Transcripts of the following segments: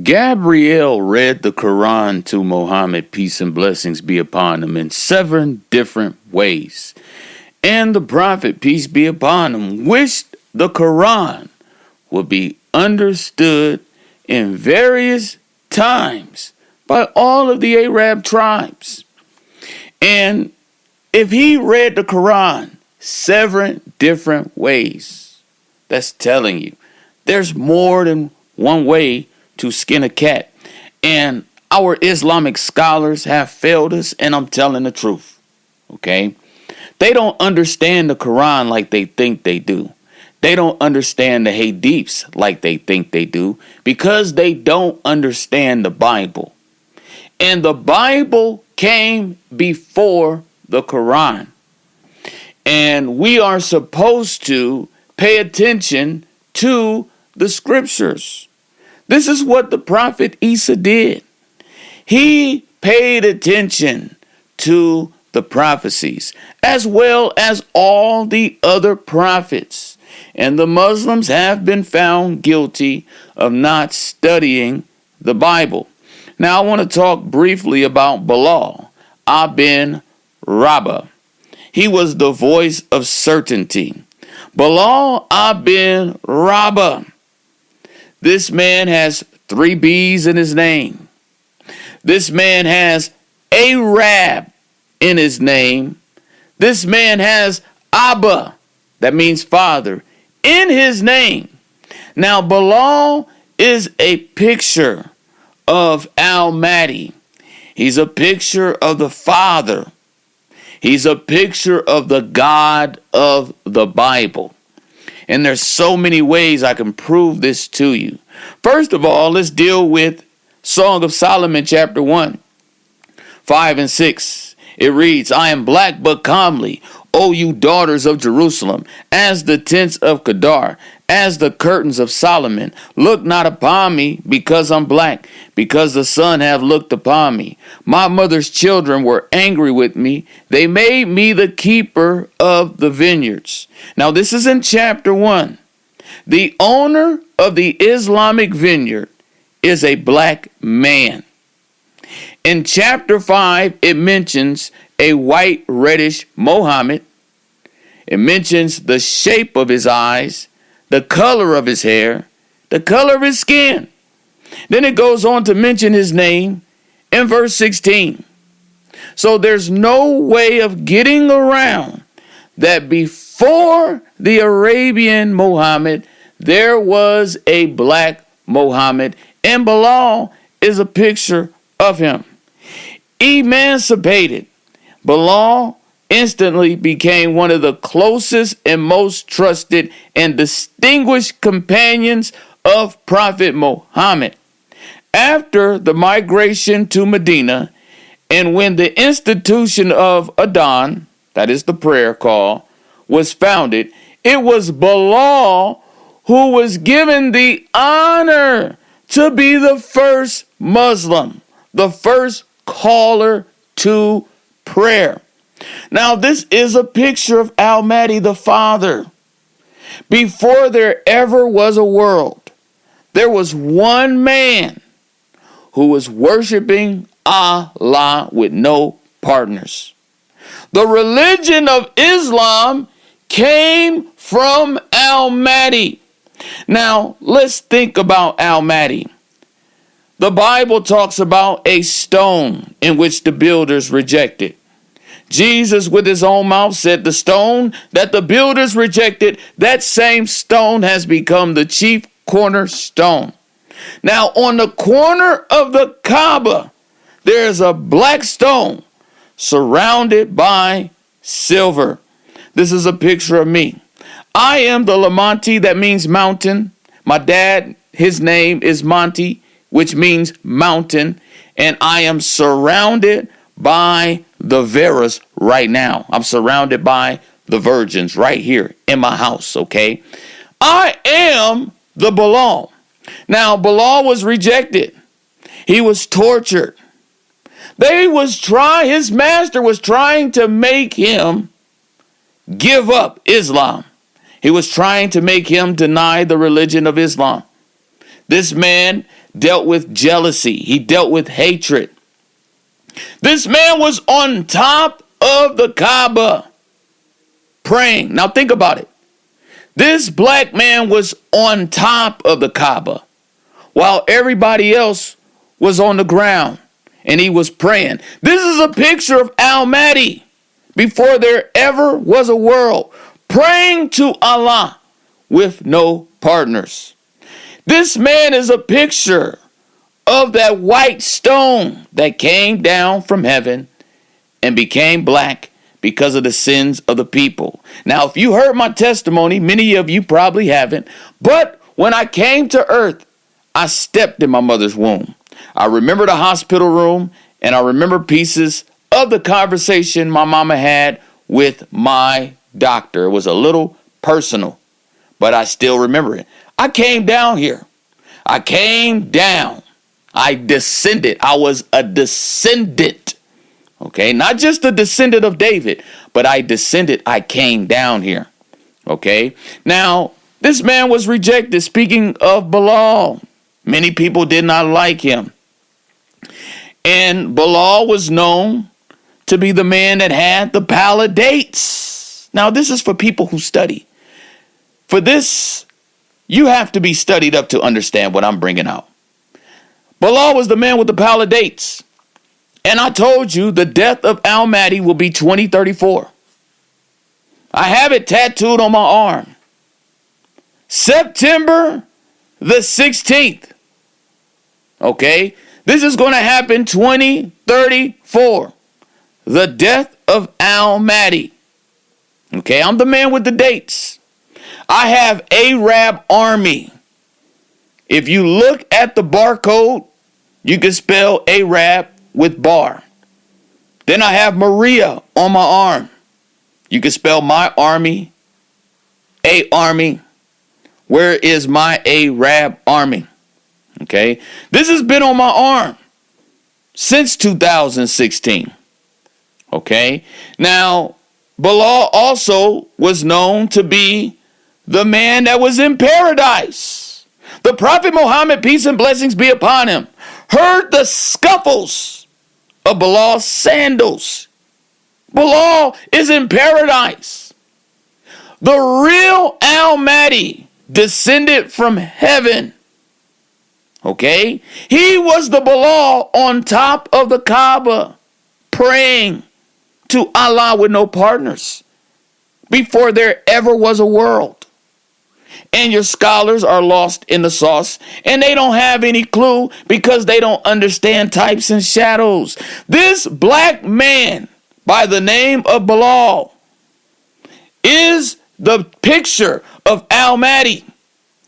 Gabriel read the Quran to Muhammad, peace and blessings be upon him, in 7 different ways. And the Prophet, peace be upon him, wished the Quran would be understood in various times by all of the Arab tribes. And if he read the Quran 7 different ways, that's telling you there's more than one way to skin a cat. And our Islamic scholars have failed us, and I'm telling the truth. Okay? They don't understand the Quran like they think they do. They don't understand the hadiths like they think they do because they don't understand the Bible. And the Bible came before the Quran. And we are supposed to pay attention to the scriptures. This is what the prophet Isa did. He paid attention to the prophecies as well as all the other prophets. And the Muslims have been found guilty of not studying the Bible. Now I want to talk briefly about Bilal ibn Rabah. He was the voice of certainty. Bilal ibn Rabah. This man has 3 B's in his name. This man has Arab in his name. This man has Abba, that means father, in his name. Now Bilal is a picture of Al-Mahdi. He's a picture of the Father. He's a picture of the God of the Bible. And there's so many ways I can prove this to you. First of all, let's deal with Song of Solomon, chapter 1, 5 and 6. It reads, I am black but comely, O you daughters of Jerusalem, as the tents of Kedar, as the curtains of Solomon. Look not upon me because I'm black, because the sun have looked upon me. My mother's children were angry with me. They made me the keeper of the vineyards. Now this is in chapter 1. The owner of the Islamic vineyard is a black man. In chapter 5, it mentions a white reddish Mohammed. It mentions the shape of his eyes, the color of his hair, the color of his skin. Then it goes on to mention his name in verse 16. So there's no way of getting around that before the Arabian Muhammad, there was a black Muhammad, and Bilal is a picture of him. Emancipated, Bilal instantly became one of the closest and most trusted and distinguished companions of Prophet Muhammad. After the migration to Medina, and when the institution of Adhan, that is the prayer call, was founded, it was Bilal who was given the honor to be the first Muslim, the first caller to prayer. Now, this is a picture of Al-Mahdi, the Father. Before there ever was a world, there was one man who was worshiping Allah with no partners. The religion of Islam came from Al-Mahdi. Now, let's think about Al-Mahdi. The Bible talks about a stone in which the builders rejected. Jesus, with his own mouth, said the stone that the builders rejected, that same stone has become the chief cornerstone. Now, on the corner of the Kaaba, there is a black stone surrounded by silver. This is a picture of me. I am the Lamonti, that means mountain. My dad, his name is Monty, which means mountain. And I am surrounded by the Veras right now. I'm surrounded by the virgins right here in my house, okay? I am the Bilal. Now, Bilal was rejected. He was tortured. His master was trying to make him give up Islam. He was trying to make him deny the religion of Islam. This man dealt with jealousy. He dealt with hatred. This man was on top of the Kaaba praying. Now think about it. This black man was on top of the Kaaba while everybody else was on the ground and he was praying. This is a picture of Al-Mahdi before there ever was a world, praying to Allah with no partners. This man is a picture of that white stone that came down from heaven and became black because of the sins of the people. Now, if you heard my testimony, many of you probably haven't, but when I came to earth, I stepped in my mother's womb. I remember the hospital room, and I remember pieces of the conversation my mama had with my doctor. It was a little personal, but I still remember it. I came down here. I came down. I descended. I was a descendant. Okay, not just a descendant of David, but I descended. I came down here. Okay, now this man was rejected. Speaking of Bilal, many people did not like him. And Bilal was known to be the man that had the pallid dates. Now, this is for people who study. For this, you have to be studied up to understand what I'm bringing out. Bilal was the man with the pallid dates. And I told you the death of Al-Mahdi will be 2034. I have it tattooed on my arm. September the 16th. Okay? This is going to happen 2034. The death of Al-Mahdi. Okay? I'm the man with the dates. I have Arab army. If you look at the barcode, you can spell Arab with bar. Then I have Maria on my arm. You can spell my army, a army. Where is my Arab army? Okay. This has been on my arm since 2016. Okay. Now, Bilal also was known to be the man that was in paradise. The Prophet Muhammad, peace and blessings be upon him, heard the scuffles of Bilal's sandals. Bilal is in paradise. The real Al-Mahdi descended from heaven. Okay? He was the Bilal on top of the Kaaba, praying to Allah with no partners before there ever was a world. And your scholars are lost in the sauce, and they don't have any clue because they don't understand types and shadows. This black man by the name of Bilal is the picture of Al-Mahdi.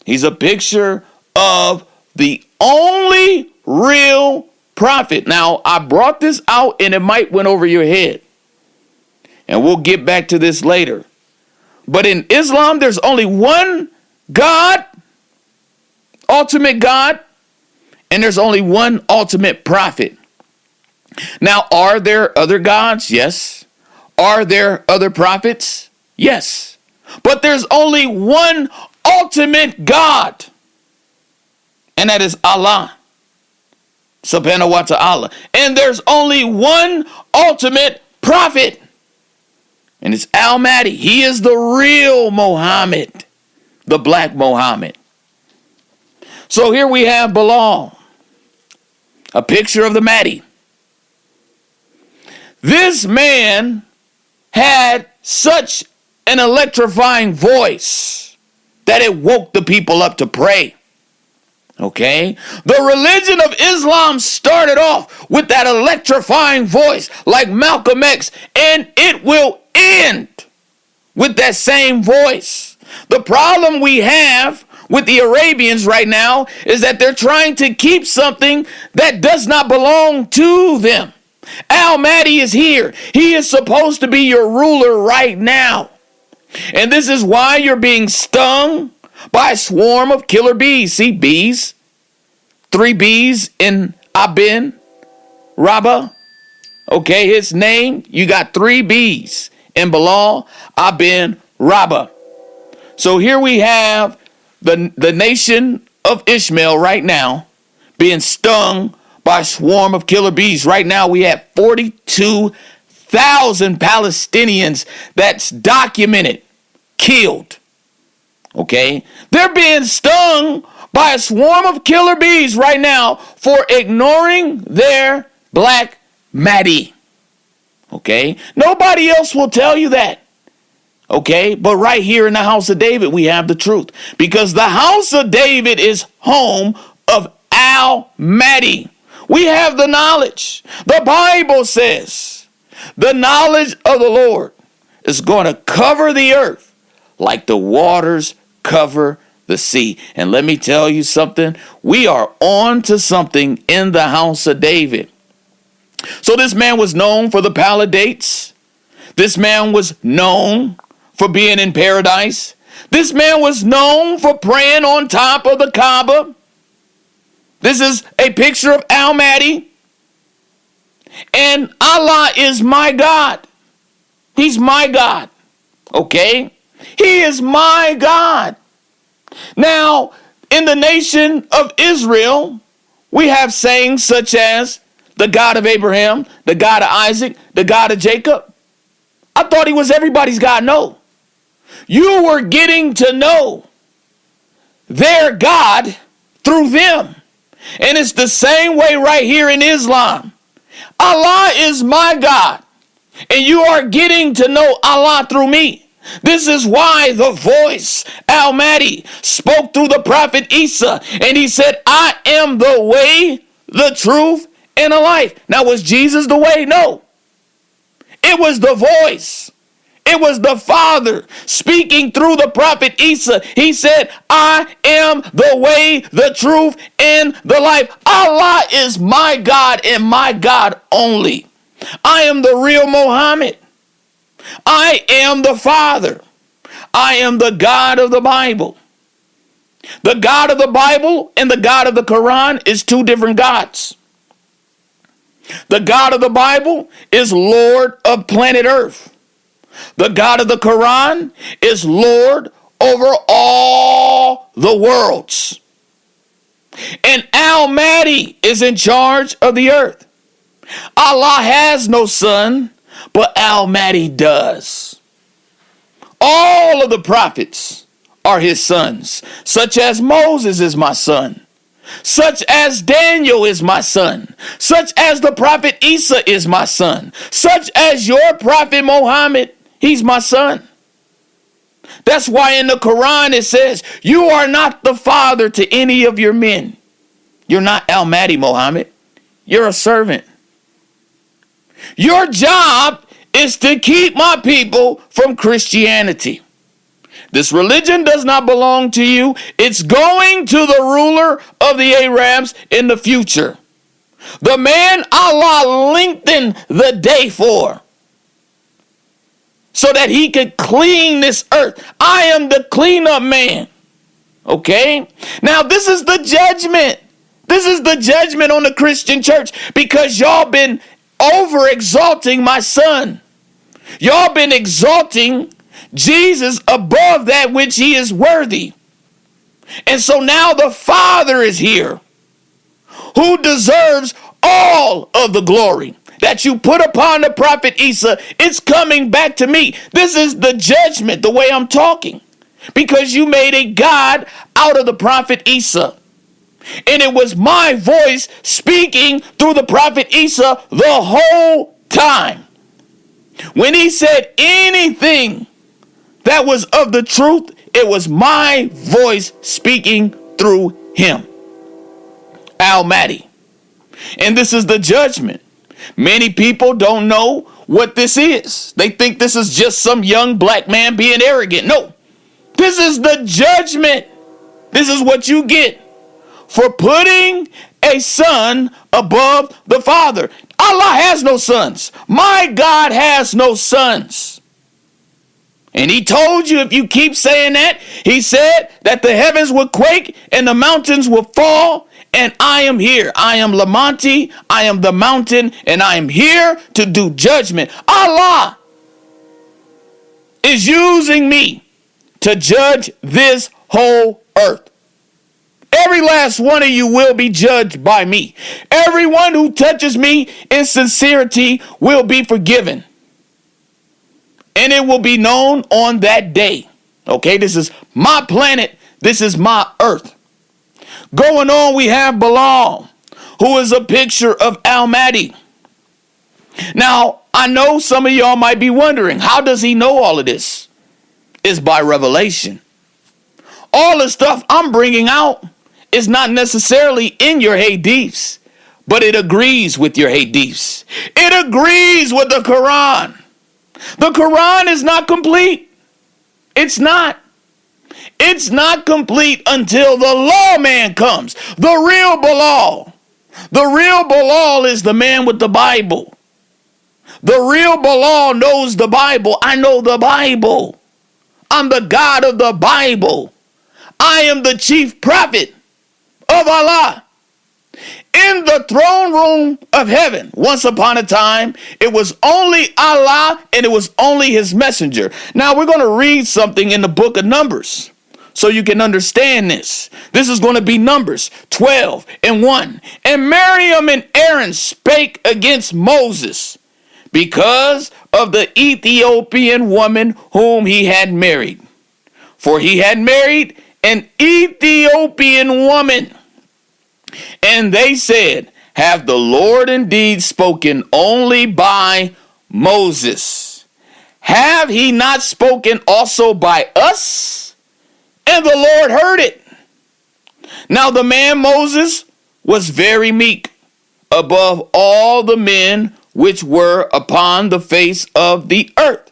He's a picture of the only real prophet. Now, I brought this out and it might went over your head. And we'll get back to this later. But in Islam, there's only one God, ultimate God, and there's only one ultimate prophet. Now, are there other gods? Yes. Are there other prophets? Yes. But there's only one ultimate God, and that is Allah, subhanahu wa ta'ala. And there's only one ultimate prophet, and it's Al-Mahdi. He is the real Muhammad, the black Muhammad. So here we have Bilal, a picture of the Mahdi. This man had such an electrifying voice that it woke the people up to pray. Okay? The religion of Islam started off with that electrifying voice like Malcolm X, and it will end with that same voice. The problem we have with the Arabians right now is that they're trying to keep something that does not belong to them. Al-Mahdi is here. He is supposed to be your ruler right now. And this is why you're being stung by a swarm of killer bees. See, bees. 3 bees in Abin Rabba. Okay, his name. You got 3 bees in Bilal, Abin Rabba. So here we have the nation of Ishmael right now being stung by a swarm of killer bees. Right now we have 42,000 Palestinians that's documented, killed. Okay? They're being stung by a swarm of killer bees right now for ignoring their black Maddie. Okay? Nobody else will tell you that. Okay? But right here in the house of David, we have the truth. Because the house of David is home of Almighty. We have the knowledge. The Bible says the knowledge of the Lord is going to cover the earth like the waters cover the sea. And let me tell you something. We are on to something in the house of David. So this man was known for the Palidates. This man was known for being in paradise. This man was known for praying on top of the Kaaba. This is a picture of Almighty. And Allah is my God. He's my God. Okay? He is my God. Now, in the nation of Israel, we have sayings such as the God of Abraham, the God of Isaac, the God of Jacob. I thought he was everybody's God. No. You were getting to know their God through them. And it's the same way right here in Islam. Allah is my God. And you are getting to know Allah through me. This is why the voice, Almighty, spoke through the prophet Isa. And he said, I am the way, the truth, and the life. Now, was Jesus the way? No. It was the voice. It was the Father speaking through the prophet Isa. He said, I am the way, the truth, and the life. Allah is my God and my God only. I am the real Muhammad. I am the Father. I am the God of the Bible. The God of the Bible and the God of the Quran is two different gods. The God of the Bible is Lord of planet Earth. The God of the Quran is Lord over all the worlds. And Almighty is in charge of the earth. Allah has no son, but Almighty does. All of the prophets are his sons, such as Moses is my son, such as Daniel is my son, such as the prophet Isa is my son, such as your prophet Muhammad, he's my son. That's why in the Quran it says, you are not the father to any of your men. You're not Almighty Muhammad. You're a servant. Your job is to keep my people from Christianity. This religion does not belong to you. It's going to the ruler of the Arabs in the future. The man Allah lengthened the day for, so that he could clean this earth. I am the cleanup man. Okay? Now this is the judgment. This is the judgment on the Christian church, because y'all been over exalting my son. Y'all been exalting Jesus above that which he is worthy. And so now the Father is here, who deserves all of the glory that you put upon the prophet Isa. It's coming back to me. This is the judgment, the way I'm talking, because you made a God out of the prophet Isa. And it was my voice speaking through the prophet Isa the whole time. When he said anything that was of the truth, it was my voice speaking through him. Almighty. And this is the judgment. Many people don't know what this is. They think this is just some young black man being arrogant. No, this is the judgment. This is what you get for putting a son above the Father. Allah has no sons. My God has no sons. And he told you, if you keep saying that, he said that the heavens would quake and the mountains will fall. And I am here. I am Lamonti. I am the mountain. And I am here to do judgment. Allah is using me to judge this whole earth. Every last one of you will be judged by me. Everyone who touches me in sincerity will be forgiven. And it will be known on that day. Okay, this is my planet. This is my earth. Going on, we have Balaam, who is a picture of Almighty. Now, I know some of y'all might be wondering, how does he know all of this? It's by revelation. All the stuff I'm bringing out is not necessarily in your hadiths, but it agrees with your hadiths. It agrees with the Quran. The Quran is not complete. It's not. It's not complete until the lawman comes. The real Bilal. The real Bilal is the man with the Bible. The real Bilal knows the Bible. I know the Bible. I'm the God of the Bible. I am the chief prophet of Allah. In the throne room of heaven, once upon a time, it was only Allah and it was only his messenger. Now we're going to read something in the book of Numbers so you can understand this. This is going to be Numbers 12:1. And Miriam and Aaron spake against Moses because of the Ethiopian woman whom he had married. For he had married an Ethiopian woman. And they said, have the Lord indeed spoken only by Moses? Have he not spoken also by us? And the Lord heard it. Now the man Moses was very meek above all the men which were upon the face of the earth.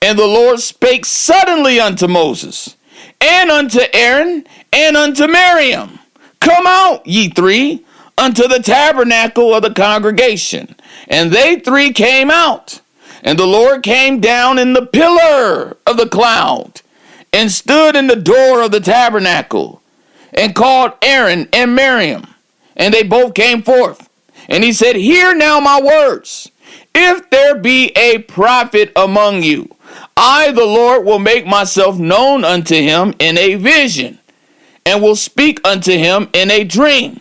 And the Lord spake suddenly unto Moses, and unto Aaron, and unto Miriam, come out, ye three, unto the tabernacle of the congregation. And they three came out. And the Lord came down in the pillar of the cloud, and stood in the door of the tabernacle, and called Aaron and Miriam. And they both came forth. And he said, hear now my words. If there be a prophet among you, I, the Lord, will make myself known unto him in a vision, and will speak unto him in a dream.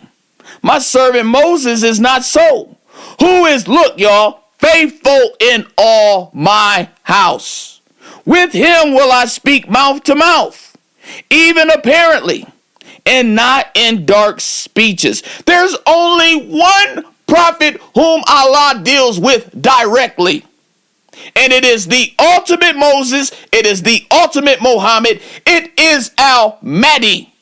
My servant Moses is not so, who is, look y'all, faithful in all my house. With him will I speak mouth to mouth, even apparently, and not in dark speeches. There's only one prophet whom Allah deals with directly. And it is the ultimate Moses. It is the ultimate Muhammad. It is Al-Mahdi.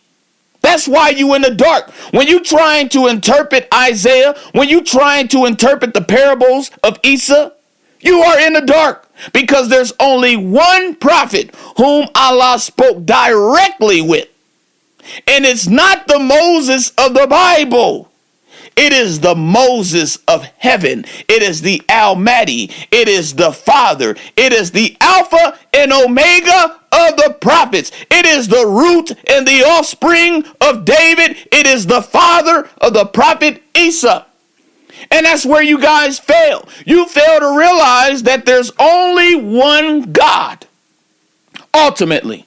That's why you in the dark. When you trying to interpret Isaiah, when you trying to interpret the parables of Isa, you are in the dark, because there's only one prophet whom Allah spoke directly with. And it's not the Moses of the Bible. It is the Moses of heaven. It is the Al-Mahdi. It is the Father. It is the Alpha and Omega of the prophets. It is the root and the offspring of David. It is the father of the prophet Isa. And that's where you guys fail. You fail to realize that there's only one God, ultimately.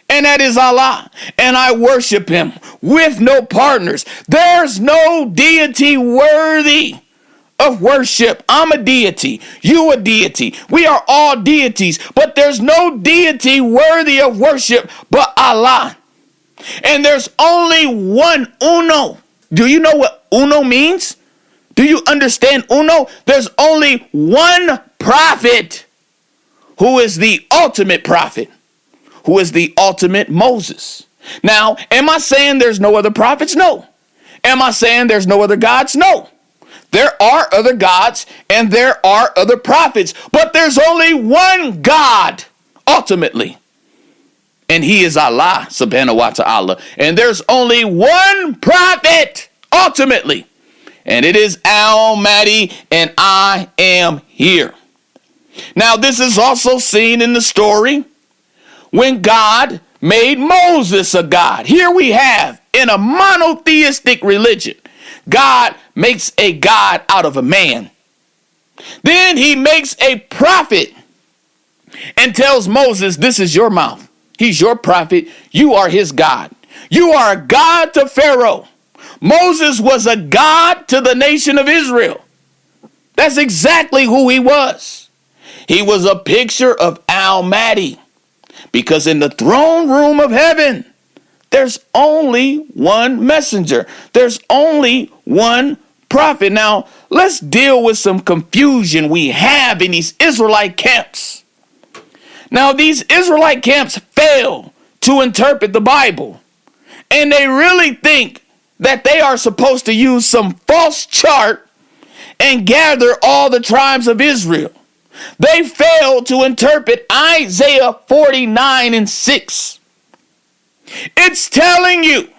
And that is Allah. And I worship him with no partners. There's no deity worthy of worship. I'm a deity. You a deity. We are all deities. But there's no deity worthy of worship but Allah. And there's only one uno. Do you know what uno means? Do you understand uno? There's only one prophet who is the ultimate prophet, who is the ultimate Moses. Now, am I saying there's no other prophets? No. Am I saying there's no other gods? No. There are other gods and there are other prophets, but there's only one God, ultimately. And he is Allah, subhanahu wa ta'ala. And there's only one prophet, ultimately. And it is Al-Mahdi, and I am here. Now, this is also seen in the story when God made Moses a god. Here we have, in a monotheistic religion, God makes a god out of a man. Then he makes a prophet and tells Moses, this is your mouth. He's your prophet. You are his God. You are a God to Pharaoh. Moses was a God to the nation of Israel. That's exactly who he was. He was a picture of Almighty, because in the throne room of heaven, there's only one messenger. There's only one prophet. Now, let's deal with some confusion we have in these Israelite camps. Now, these Israelite camps fail to interpret the Bible, and they really think that they are supposed to use some false chart and gather all the tribes of Israel. They fail to interpret Isaiah 49:6. It's telling you,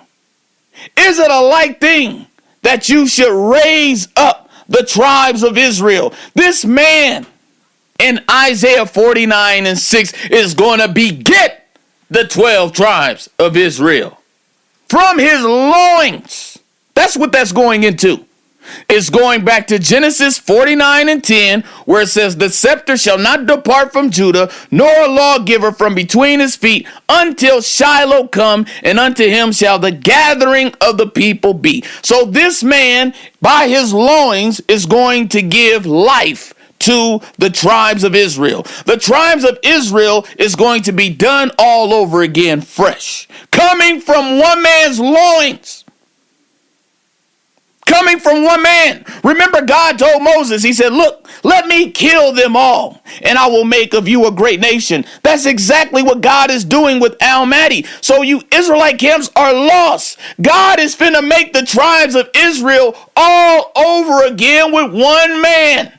is it a light thing that you should raise up the tribes of Israel? This man in Isaiah 49:6 is going to beget the 12 tribes of Israel from his loins. That's what that's going into. It's going back to Genesis 49:10, where it says, the scepter shall not depart from Judah, nor a lawgiver from between his feet, until Shiloh come, and unto him shall the gathering of the people be. So this man, by his loins, is going to give life to the tribes of Israel. The tribes of Israel is going to be done all over again, fresh, coming from one man's loins. Coming from one man. Remember, God told Moses, he said, look, let me kill them all, and I will make of you a great nation. That's exactly what God is doing with Almighty. So you Israelite camps are lost. God is finna make the tribes of Israel all over again with one man.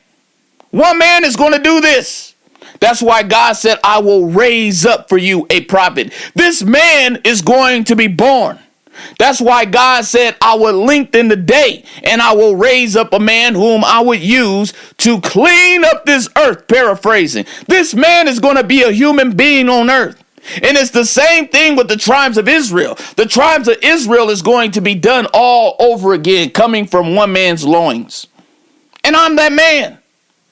One man is going to do this. That's why God said, I will raise up for you a prophet. This man is going to be born. That's why God said, I will lengthen the day, and I will raise up a man whom I would use to clean up this earth. Paraphrasing. This man is going to be a human being on earth. And it's the same thing with the tribes of Israel. The tribes of Israel is going to be done all over again, coming from one man's loins. And I'm that man.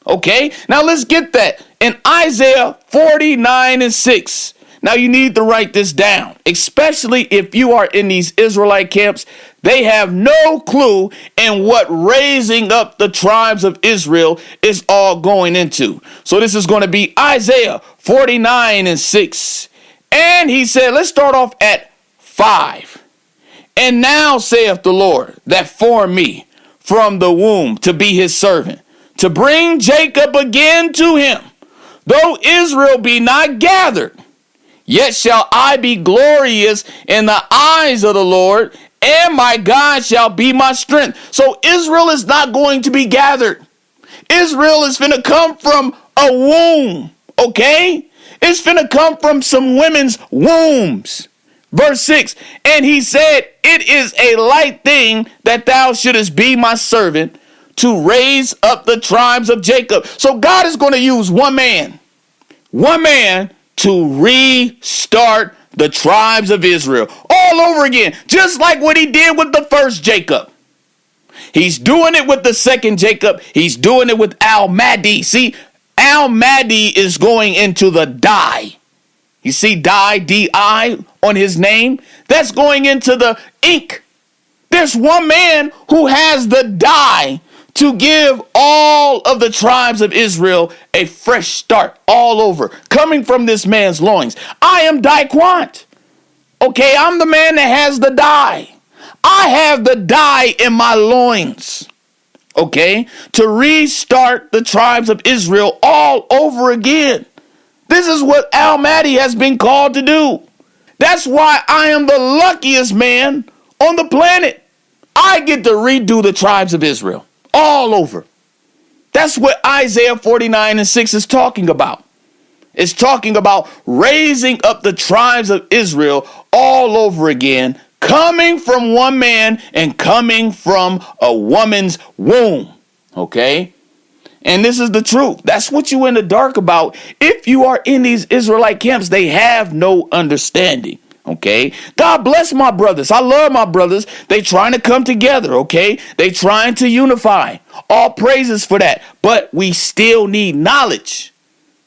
Okay, now let's get that in Isaiah 49:6. Now you need to write this down, especially if you are in these Israelite camps. They have no clue in what raising up the tribes of Israel is all going into. So this is going to be Isaiah 49:6. And he said, let's start off at 5. And now saith the Lord that formed me from the womb to be his servant, to bring Jacob again to him. Though Israel be not gathered, yet shall I be glorious in the eyes of the Lord, and my God shall be my strength. So Israel is not going to be gathered. Israel is finna come from a womb, okay? It's finna come from some women's wombs. Verse 6, and he said, it is a light thing that thou shouldest be my servant, to raise up the tribes of Jacob. So God is going to use one man to restart the tribes of Israel all over again, just like what he did with the first Jacob. He's doing it with the second Jacob. He's doing it with Al-Mahdi. See, Al-Mahdi is going into the dye. You see dye, D-I, on his name? That's going into the ink. There's one man who has the dye to give all of the tribes of Israel a fresh start all over, coming from this man's loins. I am Daquant. Okay, I'm the man that has the dye. I have the dye in my loins. Okay, to restart the tribes of Israel all over again. This is what Al-Mahdi has been called to do. That's why I am the luckiest man on the planet. I get to redo the tribes of Israel all over. That's what Isaiah 49:6 is talking about. It's talking about raising up the tribes of Israel all over again, coming from one man and coming from a woman's womb. Okay? And this is the truth. That's what you in the dark about. If you are in these Israelite camps, they have no understanding. Okay, God bless my brothers. I love my brothers. They trying to come together. Okay, they trying to unify. All praises for that. But we still need knowledge.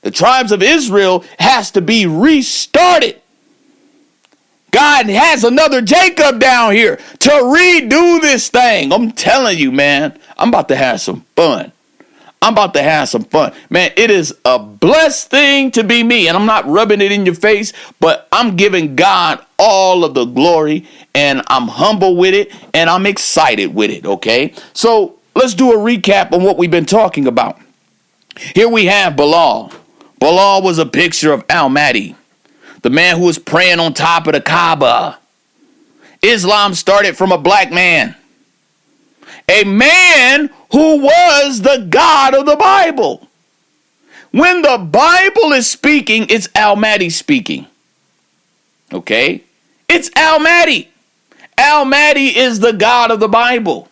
The tribes of Israel has to be restarted. God has another Jacob down here to redo this thing. I'm telling you, man, I'm about to have some fun. I'm about to have some fun. Man, it is a blessed thing to be me. And I'm not rubbing it in your face, but I'm giving God all of the glory. And I'm humble with it. And I'm excited with it, okay? So let's do a recap on what we've been talking about. Here we have Bilal. Bilal was a picture of Al-Mahdi, the man who was praying on top of the Kaaba. Islam started from a black man. A man who was the God of the Bible. When the Bible is speaking, it's Al-Mahdi speaking. Okay? It's Al-Mahdi. Al-Mahdi is the God of the Bible.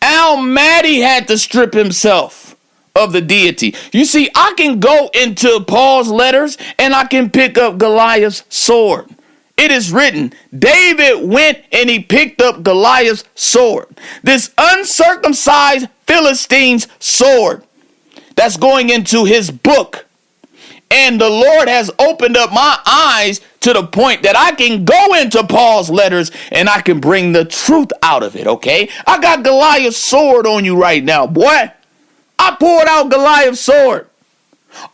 Al-Mahdi had to strip himself of the deity. You see, I can go into Paul's letters and I can pick up Goliath's sword. It is written, David went and he picked up Goliath's sword. This uncircumcised Philistine's sword that's going into his book. And the Lord has opened up my eyes to the point that I can go into Paul's letters and I can bring the truth out of it, okay? I got Goliath's sword on you right now, boy. I poured out Goliath's sword.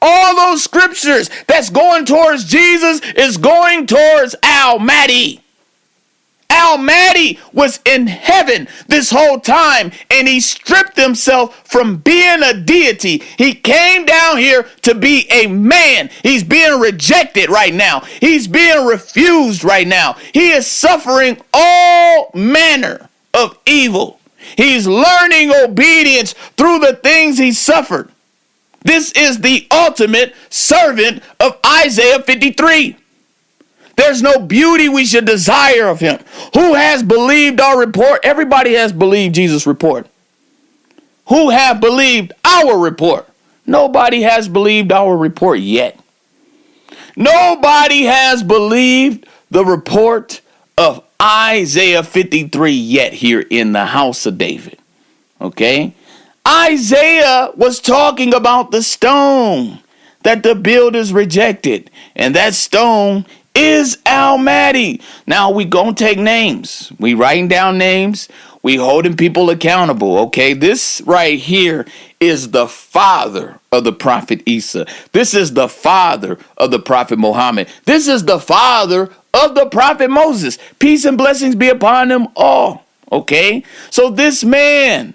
All those scriptures that's going towards Jesus is going towards Al-Mahdi. Al-Mahdi was in heaven this whole time, and he stripped himself from being a deity. He came down here to be a man. He's being rejected right now. He's being refused right now. He is suffering all manner of evil. He's learning obedience through the things he suffered. This is the ultimate servant of Isaiah 53. There's no beauty we should desire of him. Who has believed our report? Everybody has believed Jesus' report. Who have believed our report? Nobody has believed our report yet. Nobody has believed the report of Isaiah 53 yet here in the house of David. Okay? Isaiah was talking about the stone that the builders rejected. And that stone is Al-Mahdi. Now we gonna take names. We writing down names. We holding people accountable. Okay, this right here is the father of the prophet Isa. This is the father of the prophet Muhammad. This is the father of the prophet Moses. Peace and blessings be upon them all. Okay, so this man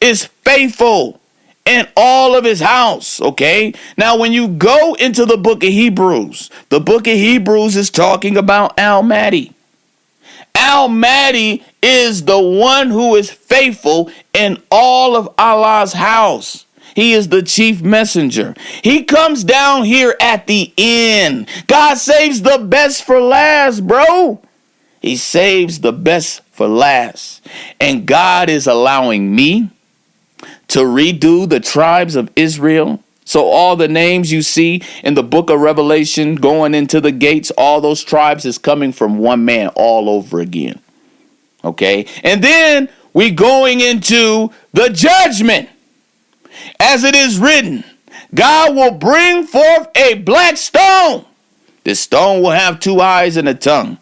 is faithful in all of his house, okay? Now, when you go into the book of Hebrews, the book of Hebrews is talking about Al-Mahdi. Al-Mahdi is the one who is faithful in all of Allah's house. He is the chief messenger. He comes down here at the end. God saves the best for last, bro. He saves the best for last. And God is allowing me to redo the tribes of Israel. So all the names you see in the book of Revelation going into the gates, all those tribes is coming from one man all over again. Okay? And then we going into the judgment. As it is written, God will bring forth a black stone. This stone will have two eyes and a tongue.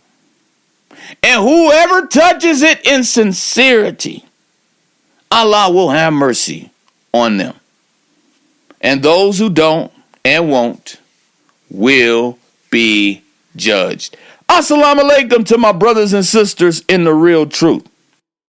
And whoever touches it in sincerity, Allah will have mercy on them. And those who don't and won't will be judged. Assalamu alaikum to my brothers and sisters in the real truth.